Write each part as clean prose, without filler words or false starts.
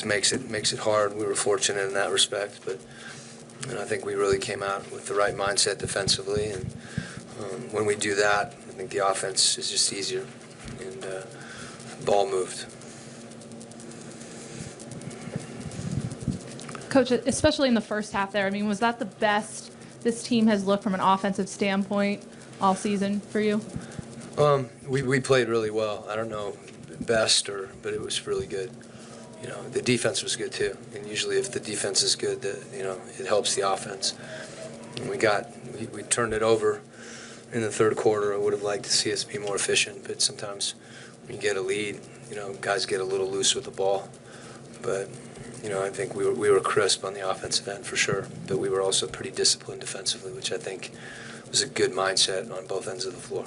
always makes it hard. We were fortunate in that respect, but I think we really came out with the right mindset defensively, and when we do that, I think the offense is just easier, and ball moved. Coach, especially in the first half there, I mean, was that the best this team has looked from an offensive standpoint all season for you? We played really well. I don't know best, but it was really good. You know, the defense was good too, and usually if the defense is good, it helps the offense. And we turned it over in the third quarter. I would have liked to see us be more efficient, but sometimes when you get a lead, guys get a little loose with the ball. But I think we were crisp on the offensive end for sure, but we were also pretty disciplined defensively, which I think was a good mindset on both ends of the floor.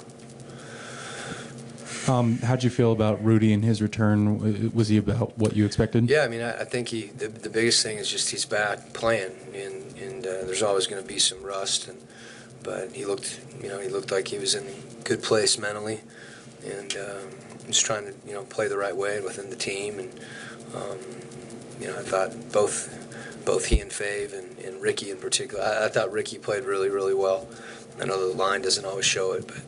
How'd you feel about Rudy and his return? Was he about what you expected? Yeah, I mean, I think the biggest thing is just he's back playing, and there's always going to be some rust, but he looked like he was in a good place mentally, and just trying to play the right way within the team, and I thought both he and Fave and Ricky in particular. I thought Ricky played really, really well. I know the line doesn't always show it, but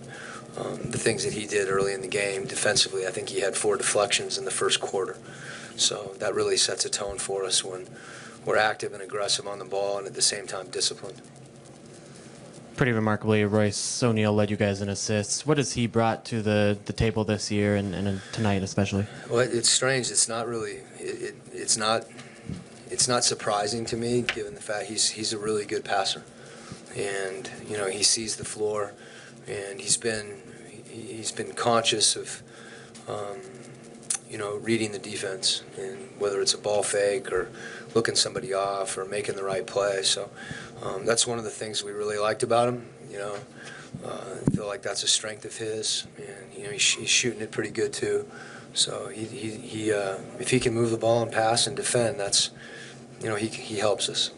the things that he did early in the game defensively, I think he had 4 deflections in the first quarter. So that really sets a tone for us when we're active and aggressive on the ball and at the same time disciplined. Pretty remarkably, Royce O'Neal led you guys in assists. What has he brought to the table this year and tonight especially? Well, it's strange. It's not really. It's not surprising to me, given the fact he's a really good passer, and he sees the floor, and he's been conscious of reading the defense, and whether it's a ball fake or looking somebody off or making the right play. So that's one of the things we really liked about him. I feel like that's a strength of his, and he's shooting it pretty good too. So he if he can move the ball and pass and defend, that's he helps us.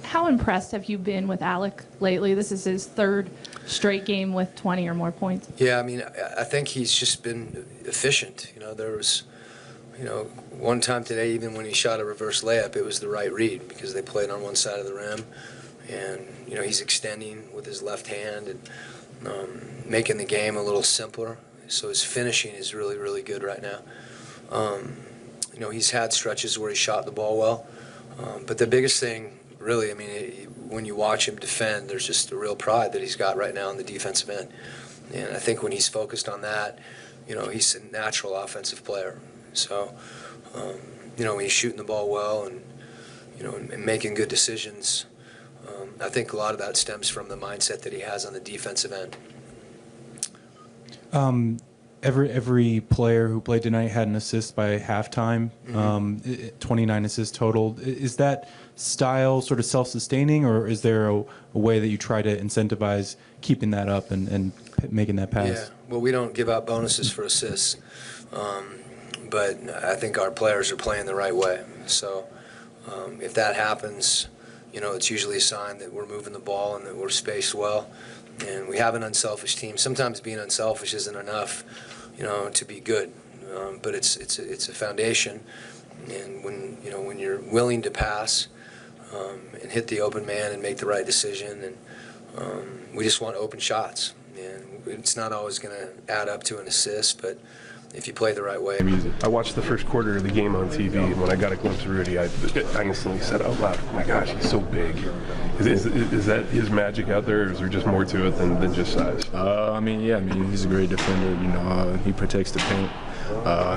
How impressed have you been with Alec lately? This is his 3rd straight game with 20 or more points. Yeah, I mean, I think he's just been efficient. There was, one time today, even when he shot a reverse layup, it was the right read because they played on one side of the rim, and he's extending with his left hand and making the game a little simpler. So his finishing is really, really good right now. He's had stretches where he shot the ball well, but the biggest thing, really, I mean, when you watch him defend, there's just a real pride that he's got right now on the defensive end. And I think when he's focused on that, he's a natural offensive player. So, when he's shooting the ball well and, and making good decisions, I think a lot of that stems from the mindset that he has on the defensive end. Every player who played tonight had an assist by halftime. 29 assists total. Is that style sort of self-sustaining, or is there a way that you try to incentivize keeping that up and making that pass? Yeah, well, we don't give out bonuses for assists, but I think our players are playing the right way. So if that happens, it's usually a sign that we're moving the ball and that we're spaced well. And we have an unselfish team. Sometimes being unselfish isn't enough, to be good. But it's a foundation. And when you're willing to pass and hit the open man and make the right decision, and we just want open shots. And it's not always going to add up to an assist, but if you play the right way. I watched the first quarter of the game on TV, and when I got a glimpse of Rudy, I instantly said out loud, "Oh my gosh, he's so big." Is that his magic out there, or is there just more to it than just size? He's a great defender. He protects the paint,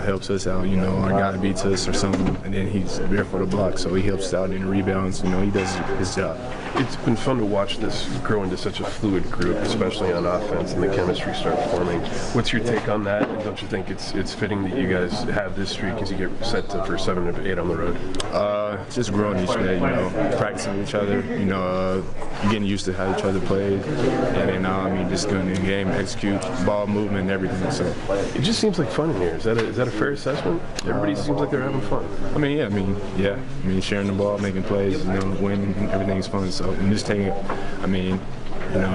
helps us out. Our guy beats us or something, and then he's there for the block, so he helps us out in the rebounds. He does his job. It's been fun to watch this grow into such a fluid group, especially on offense, and the chemistry start forming. What's your take on that? And don't you think it's fitting that you guys have this streak as you get set for 7 or 8 on the road? Just growing each day, practicing with each other, getting used to how each other plays, and then just going in the game, execute, ball movement, and everything. So it just seems like fun in here. Is that a fair assessment? Everybody seems like they're having fun. Sharing the ball, making plays, winning, everything is fun. So I'm just taking it.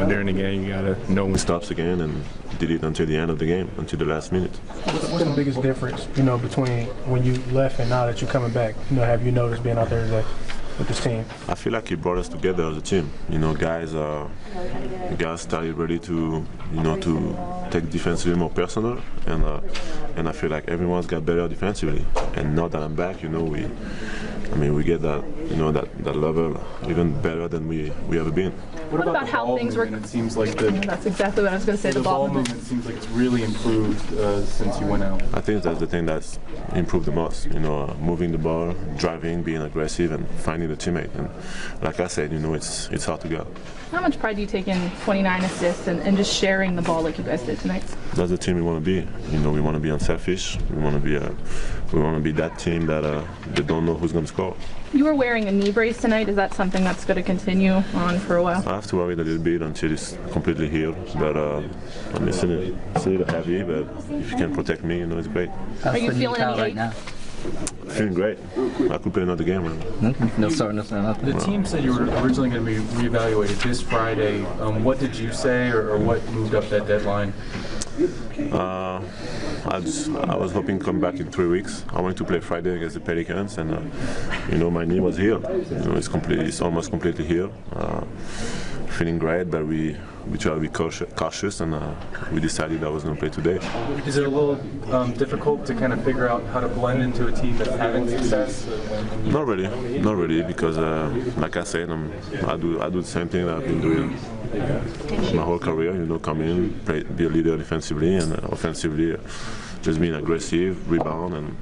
During the game, you gotta know when stops again, and did it until the end of the game, until the last minute. What's the biggest difference, between when you left and now that you're coming back? Have you noticed being out there today with this team? I feel like it brought us together as a team. Guys started ready to take defensively more personal, and I feel like everyone's got better defensively. And now that I'm back, we get that that level even better than we ever been. What about how things were? It seems like That's exactly what I was going to say. the ball movement seems like it's really improved since you went out. I think that's the thing that's improved the most. Moving the ball, driving, being aggressive, and finding the teammate. And like I said, it's hard to go. How much pride do you take in 29 assists and just sharing the ball like you guys did tonight? That's the team we want to be. We want to be unselfish. We want to be that team that they don't know who's going to score. You were wearing a knee brace tonight. Is that something that's going to continue on for a while? I have to worry a little bit until it's completely healed. But it's a little heavy. But if you can protect me, it's great. Are you feeling any right ache? now? Feeling great. I could play another game. No, sorry, nothing. The team said you were originally going to be reevaluated this Friday. What did you say, or what moved up that deadline? I was hoping to come back in 3 weeks. I wanted to play Friday against the Pelicans, and my knee was healed. It's almost completely healed. Feeling great, but we try to be cautious, and we decided I was going to play today. Is it a little difficult to kind of figure out how to blend into a team that's having success? Not really, because like I said, I do the same thing that I've been doing my whole career. Come in, be a leader defensively and offensively, just being aggressive, rebound, and